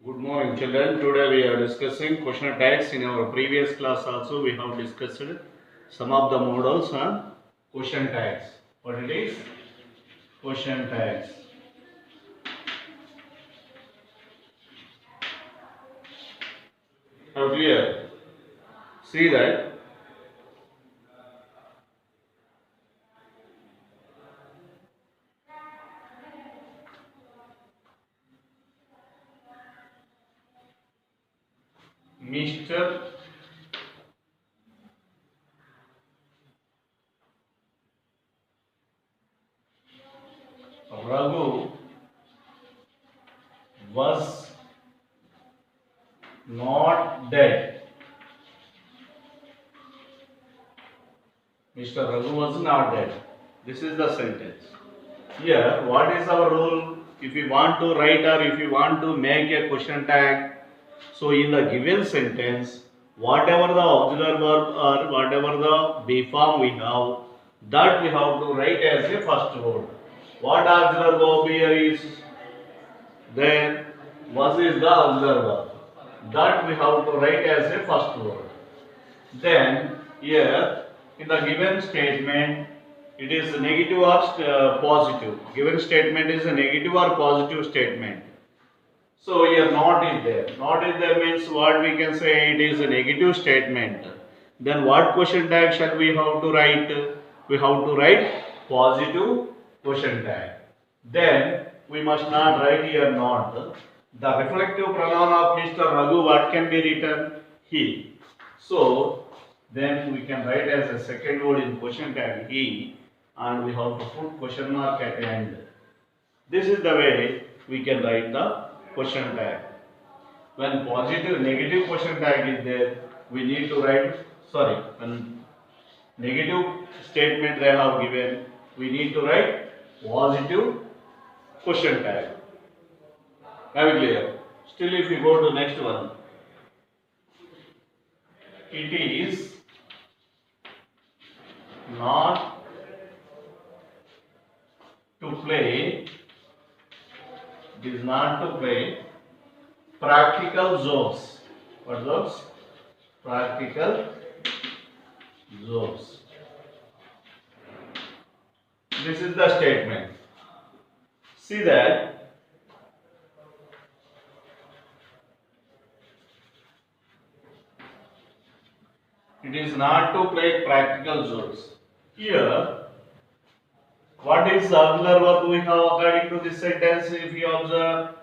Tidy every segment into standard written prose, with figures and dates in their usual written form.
Good morning, children. Today we are discussing question tags. In our previous class also we have discussed some of the models on question tags. What it is? Question tags. How clear? See that Mr. Raghu was not dead. Mr. Raghu was not dead. This is the sentence. Here, what is our rule? If we want to write or if we want to make a question tag, so in the given sentence, whatever the auxiliary verb or whatever the be form we have, that we have to write as a first word. What auxiliary verb here is there? Was is the auxiliary verb. That we have to write as a first word. Then here in the given statement, it is negative or positive. Given statement is a negative or positive statement. So here not is there. Not is there means what we can say, it is a negative statement. Then what question tag shall we have to write? We have to write positive question tag. Then we must not write here not. The reflective pronoun of Mr. Raghu, what can be written? He. So then we can write as a second word in question tag he, and we have to put question mark at the end. This is the way we can write the question tag. When positive, negative question tag is there, we need to write, when negative statement they have given, we need to write positive question tag. Have it clear? Still, if you go to next one, it is not to play, it is not to play practical jokes. What jokes? Practical jokes. This is the statement. See that it is not to play practical jokes. Here, what is the auxiliary verb we have according to this sentence? If you observe,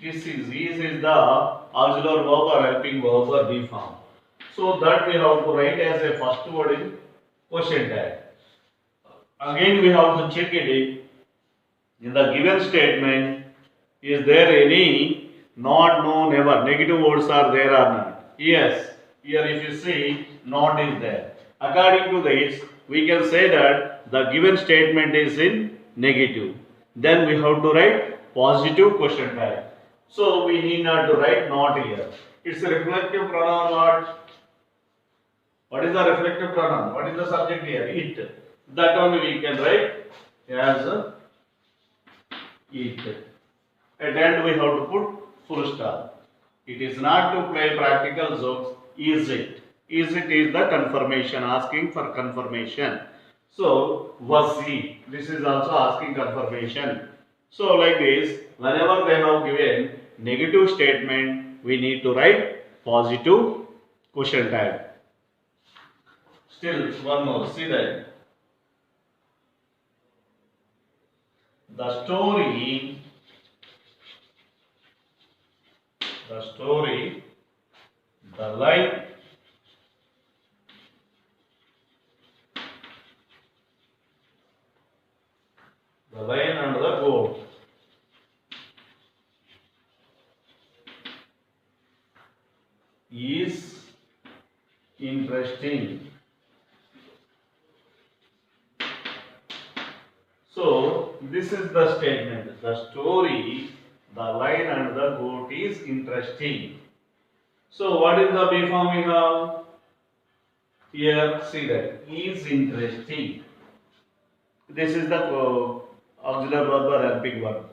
this is the auxiliary verb or helping verb or be form. So that we have to write as a first word in question tag. Again we have to check it in the given statement. Is there any not, no, never negative words are there or not? Yes. Here if you see, not is there. According to this, we can say that the given statement is in negative. Then we have to write positive question tag. So we need not to write not here. It's a reflective pronoun what? What is the reflective pronoun? What is the subject here? It. That only we can write as it. At the end we have to put full stop. It is not to play practical jokes. Is it? Is it is the confirmation, asking for confirmation. So was he? This is also asking confirmation. So like this, whenever they have given negative statement, we need to write positive question tag. Still one more. See that the story, the line, and the goat is interesting. So this is the statement. The story, the lion and the goat is interesting. So what is the B form we have? Here see that is interesting. This is the auxiliary verb or helping verb.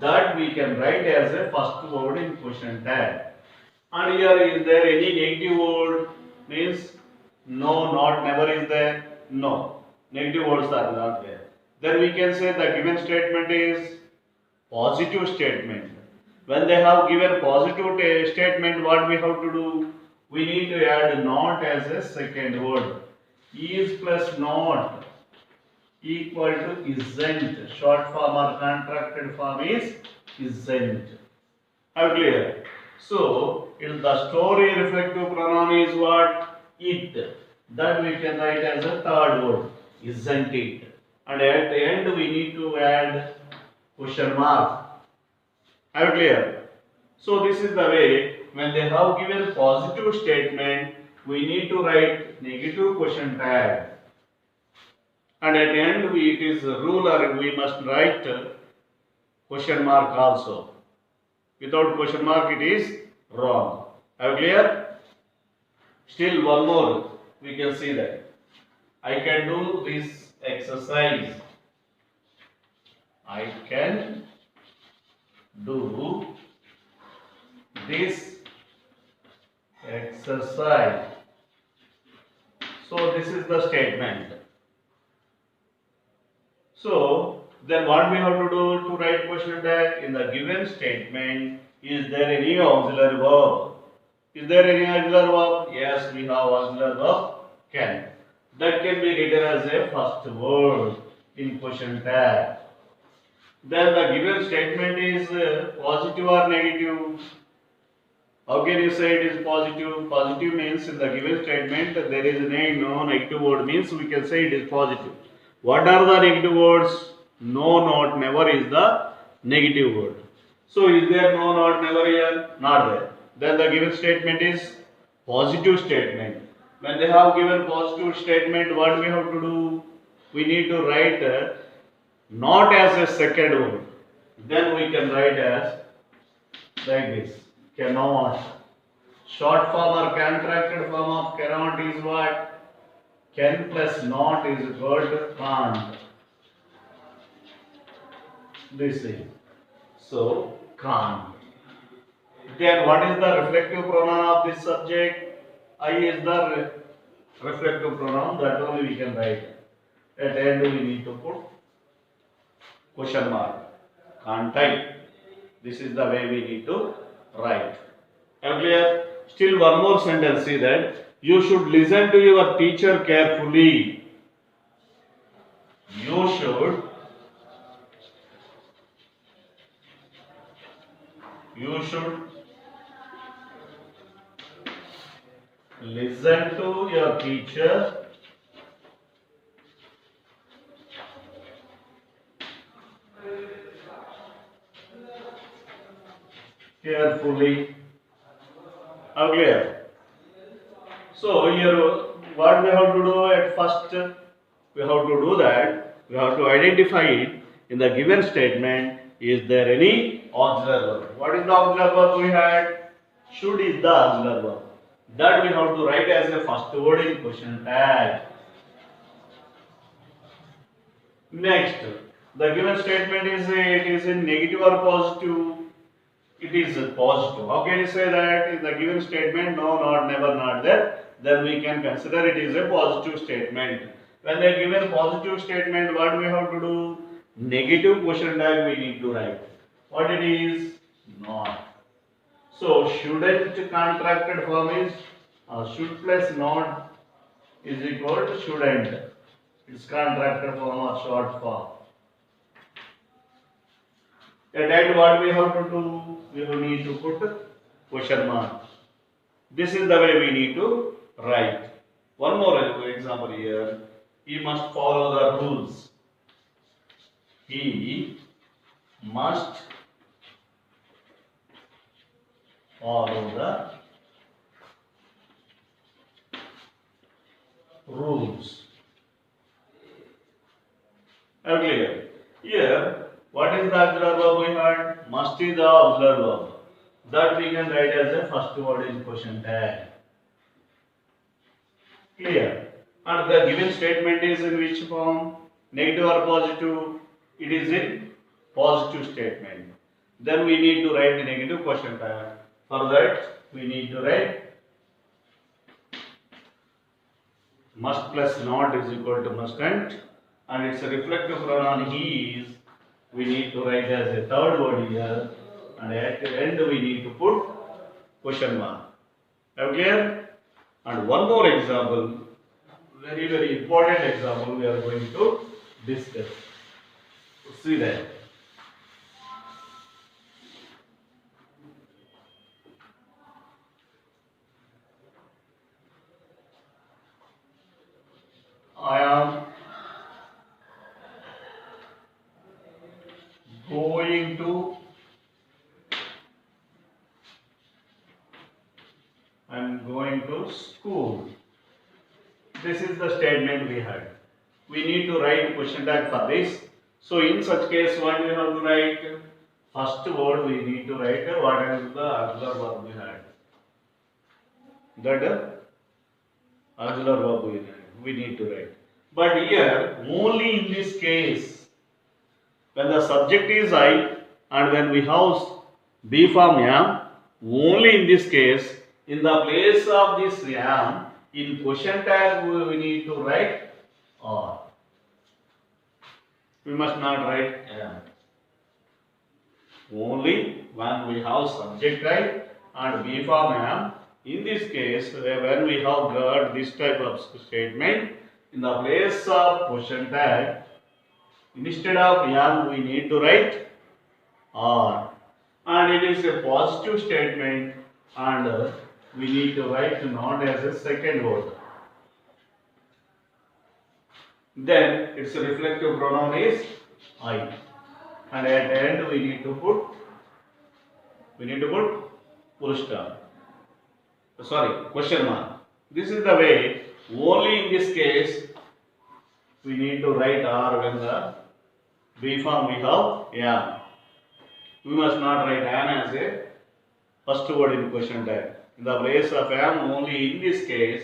that we can write as a first word in question tag. And here is there any negative word? Means no, not, never is there? No. Negative words are not there. Then we can say the given statement is positive statement. When they have given positive statement, what we have to do? We need to add not as a second word. Is plus not equal to isn't. Short form or contracted form is isn't. Are clear? So, if the story reflective pronoun is what? It. That we can write as a third word. Isn't it? And at the end we need to add question mark. Are clear? So, this is the way when they have given positive statement, we need to write negative question tag. And at the end it is a rule or we must write question mark also. Without question mark it is wrong. Are you clear? Still one more we can see that. I can do this exercise. I can do this exercise. So this is the statement. So then what we have to do to write question tag? In the given statement, is there any auxiliary verb? Is there any auxiliary verb? Yes, we have auxiliary verb can. That can be written as a first word in question tag. Then the given statement is positive or negative. How can you say it is positive? Positive means in the given statement there is no negative word, means we can say it is positive. What are the negative words? No, not, never is the negative word. So is there no, not, never here? Not there. Then the given statement is positive statement. When they have given positive statement, what we have to do? We need to write not as a second word. Then we can write as like this. Cannot. Short form or contracted form of cannot is what? Can plus not is equal to can't. This is. So, can't. Then what is the reflective pronoun of this subject? I is the reflective pronoun, that only we can write. At the end we need to put question mark. Can't I? This is the way we need to write. Clear? Still one more sentence, see that. You should listen to your teacher carefully. You should listen to your teacher carefully. Clear? So here what we have to do at first, we have to do that, we have to identify it in the given statement, is there any auxiliary verb. What is the auxiliary verb we had? Should is the auxiliary verb. That we have to write as a first word in question tag. Next, the given statement is it is in negative or positive? It is positive. How can you say that in the given statement? No, not, never, not there. Then we can consider it is a positive statement. When they are given positive statement, what we have to do? Negative question tag we need to write. What it is? Not. So shouldn't contracted form is should plus not is equal to shouldn't. It's contracted form or short form. At that what we have to do? We will need to put question mark. This is the way we need to write. One more example here. He must follow the rules. He must follow the rules. Clear? Here, what is the auxiliary verb we had? Must is the auxiliary verb. That we can write as a first word in question tag. Clear? And the given statement is in which form? Negative or positive? It is in positive statement. then we need to write the negative question tag. For that, we need to write must plus not is equal to mustn't, and it's a reflective pronoun he is. We need to write as a third word here, and at the end we need to put question mark. Have clear? And one more example, very important example we are going to discuss. See that. I am going to school. This is the statement we had. We need to write question tag for this. So in such case, what we have to write? First word we need to write what is the auxiliary verb we had. That auxiliary verb we need to write. But here, only in this case, when the subject is I and when we have be form am, only in this case, in the place of this am, in question tag we need to write or. We must not write am. Only when we have subject I and be form am. In this case, when we have got this type of statement, in the place of question tag, instead of am we need to write or, and it is a positive statement and we need to write not as a second word. Then its reflective pronoun is I, and at the end we need to put full stop. Sorry, question mark. This is the way. Only in this case we need to write or when the be form we have am. We must not write am as a first word in question tag. In the place of am, only in this case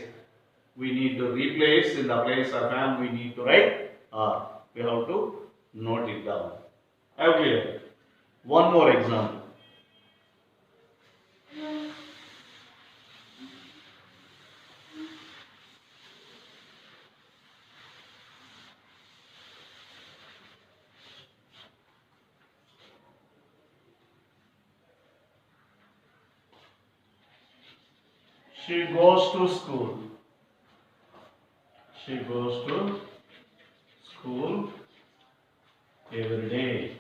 we need to replace, in the place of am we need to write or. We have to note it down. Have clear? One more example. She goes to school. She goes to school every day.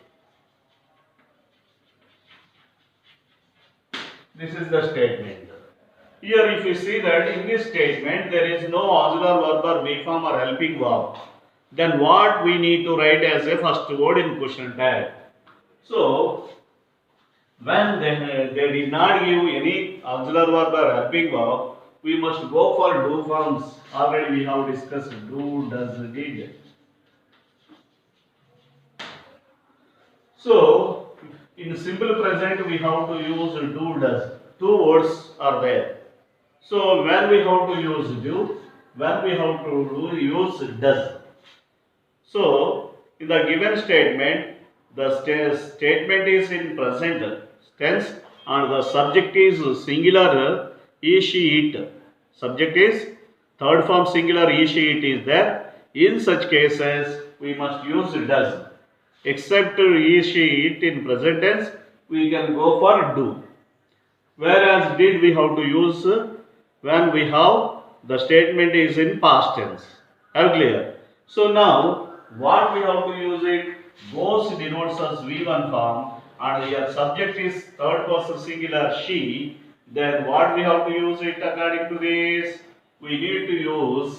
This is the statement. Here if you see that in this statement there is no auxiliary verb or be form or helping verb, then what we need to write as a first word in question tag. So when they did not give any auxiliary verb or helping verb, we must go for do forms. Already we have discussed do, does, did. So in simple present we have to use do, does. Two words are there. So when we have to use do, when we have to use does. So in the given statement, the statement is in present tense and the subject is singular he, she, it. Subject is third form singular he, she, it is there. In such cases, we must use does. Except he, she, it in present tense, we can go for do. Whereas did we have to use when we have the statement is in past tense. Have clear? So now what we have to use it? Goes denotes as V1 form and here subject is third person singular she. Then what we have to use it according to this? We need to use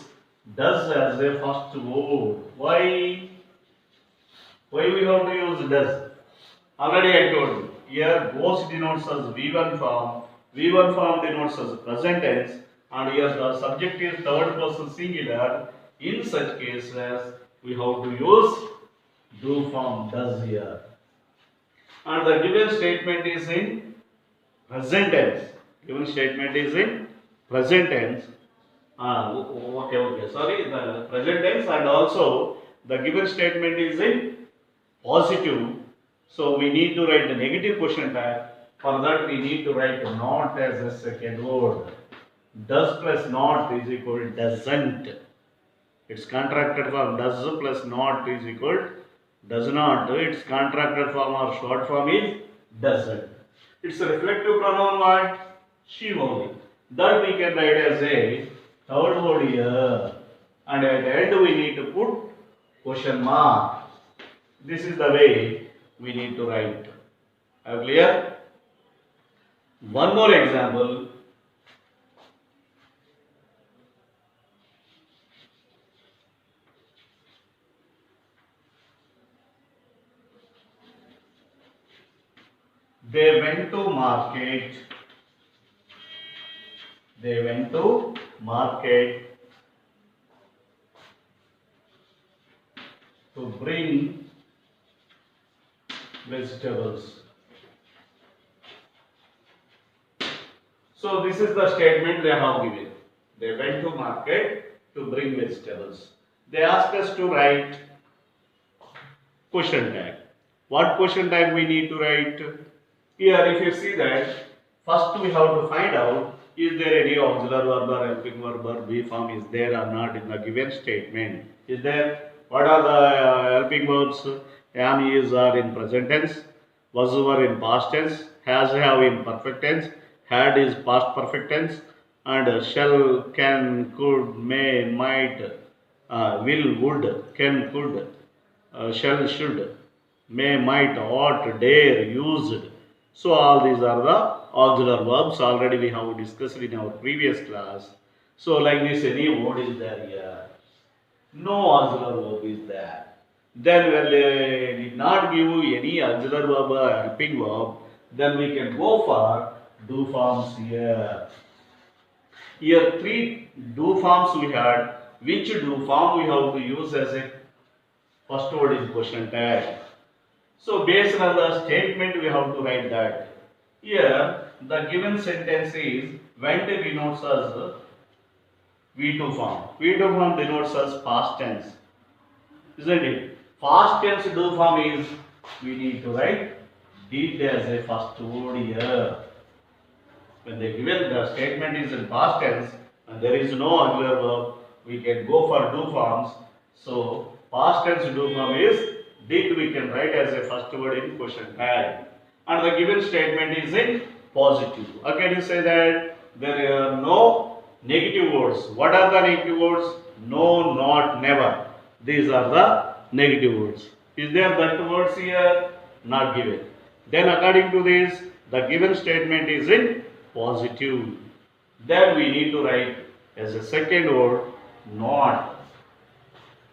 does as a first word. Why? Why we have to use does? Already I told you. Here goes denotes as V1 form. V1 form denotes as present tense and here the subject is third person singular. In such cases we have to use do form does here. And the given statement is in present tense. Given statement is in present tense. Okay. Sorry, the present tense and also the given statement is in positive So we need to write the negative question tag. For that we need to write not as a second word. Does plus not is equal to doesn't. Its contracted form does plus not is equal to does not. Its contracted form or short form is doesn't. It's a reflective pronoun what? She only. That we can write as a third word here. And at the end we need to put question mark. This is the way we need to write. Are you clear? One more example. They went to market. They went to market to bring vegetables. So this is the statement they have given. They went to market to bring vegetables. They asked us to write question tag. What question tag we need to write? Here if you see that, first we have to find out is there any auxiliary verb or helping verb or be form is there or not in the given statement. Is there? What are the helping verbs? Am, is, are in present tense, was, were in past tense, has, have in perfect tense, had is past perfect tense, and shall, can, could, may, might, will, would, can, could, shall, should, may, might, ought, dare, used. So all these are the auxiliary verbs. Already we have discussed in our previous class. So like this, any word is there here. No auxiliary verb is there. Then when they did not give any auxiliary verb or helping verb, then we can go for do forms here. Here three do forms we had. Which do form we have to use as a first word is question tag. So based on the statement we have to write that. Here the given sentence is went denotes as V2 form. V2 form denotes as past tense. Isn't it? Past tense do form is we need to write did as a first word here. When they given the statement is in past tense and there is no auxiliary verb, we can go for do forms. So past tense do form is did we can write as a first word in question tag. And the given statement is in positive. Again you say that there are no negative words. What are the negative words? No, not, never. These are the negative words. Is there that words here? Not given. Then according to this, the given statement is in positive. Then we need to write as a second word not.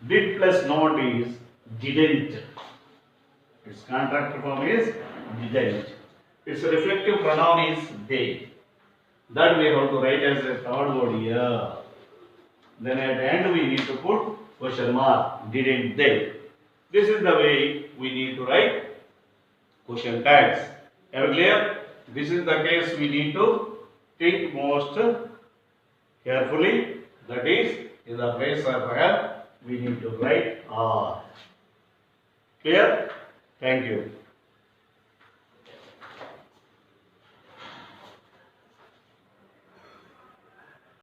Did plus not is didn't. Its contracted form is didn't. Its reflective pronoun is they. That we have to write as a third word here. Then at the end we need to put question mark. Didn't they? This is the way we need to write question tags. Are you clear? This is the case we need to think most carefully. That is, in the place of help, we need to write R. Clear? Thank you.